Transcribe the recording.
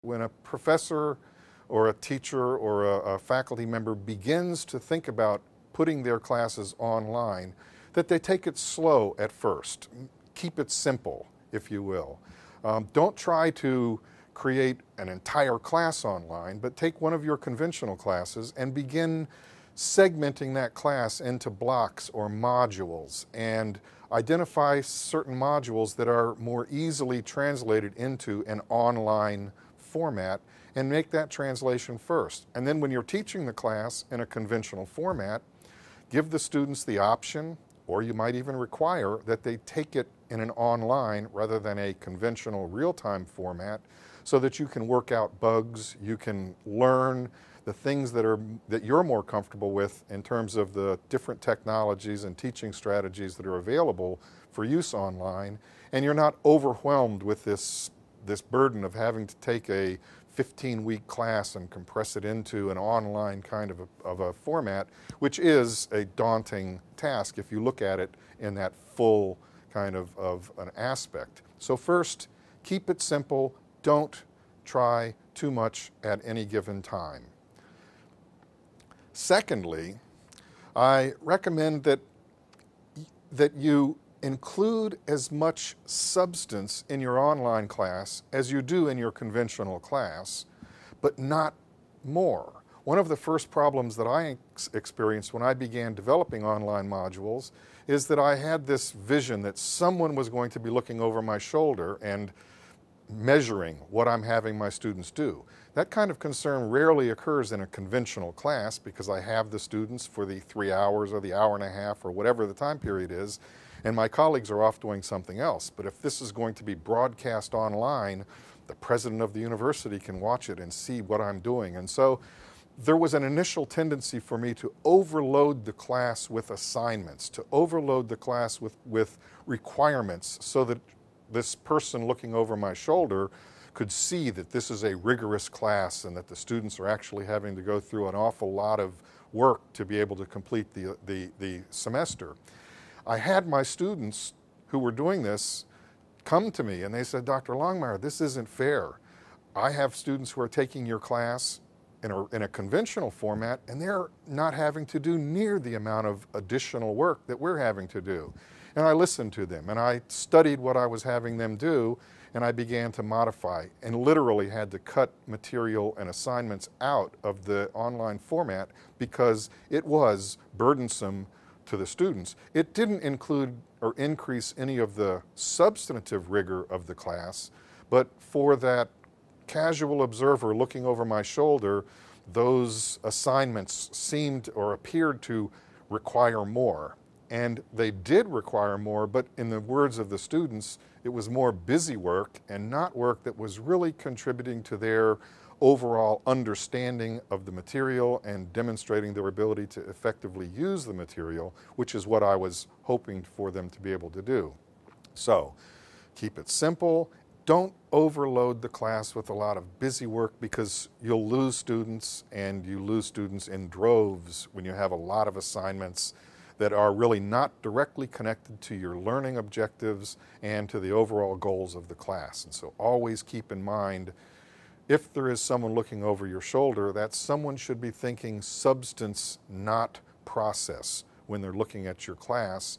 When a professor or a teacher or a faculty member begins to think about putting their classes online, that they take it slow at first. Keep it simple, if you will. Don't try to create an entire class online, but take one of your conventional classes and begin segmenting that class into blocks or modules, and identify certain modules that are more easily translated into an online format, and make that translation first. And then when you're teaching the class in a conventional format, give the students the option, or you might even require that they take it in an online rather than a conventional real-time format, so that you can work out bugs, you can learn the things that you're more comfortable with in terms of the different technologies and teaching strategies that are available for use online, and you're not overwhelmed with this burden of having to take a 15-week class and compress it into an online kind of a format, which is a daunting task if you look at it in that full kind of an aspect. So first, keep it simple. Don't try too much at any given time. Secondly, I recommend that you include as much substance in your online class as you do in your conventional class, but not more. One of the first problems that I experienced when I began developing online modules is that I had this vision that someone was going to be looking over my shoulder and measuring what I'm having my students do. That kind of concern rarely occurs in a conventional class, because I have the students for the 3 hours or the hour and a half or whatever the time period is, and my colleagues are off doing something else. But if this is going to be broadcast online, the president of the university can watch it and see what I'm doing. And so there was an initial tendency for me to overload the class with assignments, to overload the class with requirements, so that this person looking over my shoulder could see that this is a rigorous class and that the students are actually having to go through an awful lot of work to be able to complete the semester. I had my students who were doing this come to me and they said, "Dr. Longmire, this isn't fair. I have students who are taking your class in a conventional format, and they're not having to do near the amount of additional work that we're having to do." And I listened to them, and I studied what I was having them do, and I began to modify, and literally had to cut material and assignments out of the online format because it was burdensome to the students. It didn't include or increase any of the substantive rigor of the class, but for that casual observer looking over my shoulder, those assignments seemed or appeared to require more. And they did require more, but in the words of the students, it was more busy work and not work that was really contributing to their overall understanding of the material and demonstrating their ability to effectively use the material, which is what I was hoping for them to be able to do. So, keep it simple. Don't overload the class with a lot of busy work, because you'll lose students, and you lose students in droves when you have a lot of assignments that are really not directly connected to your learning objectives and to the overall goals of the class. And so always keep in mind, if there is someone looking over your shoulder, that someone should be thinking substance, not process, when they're looking at your class,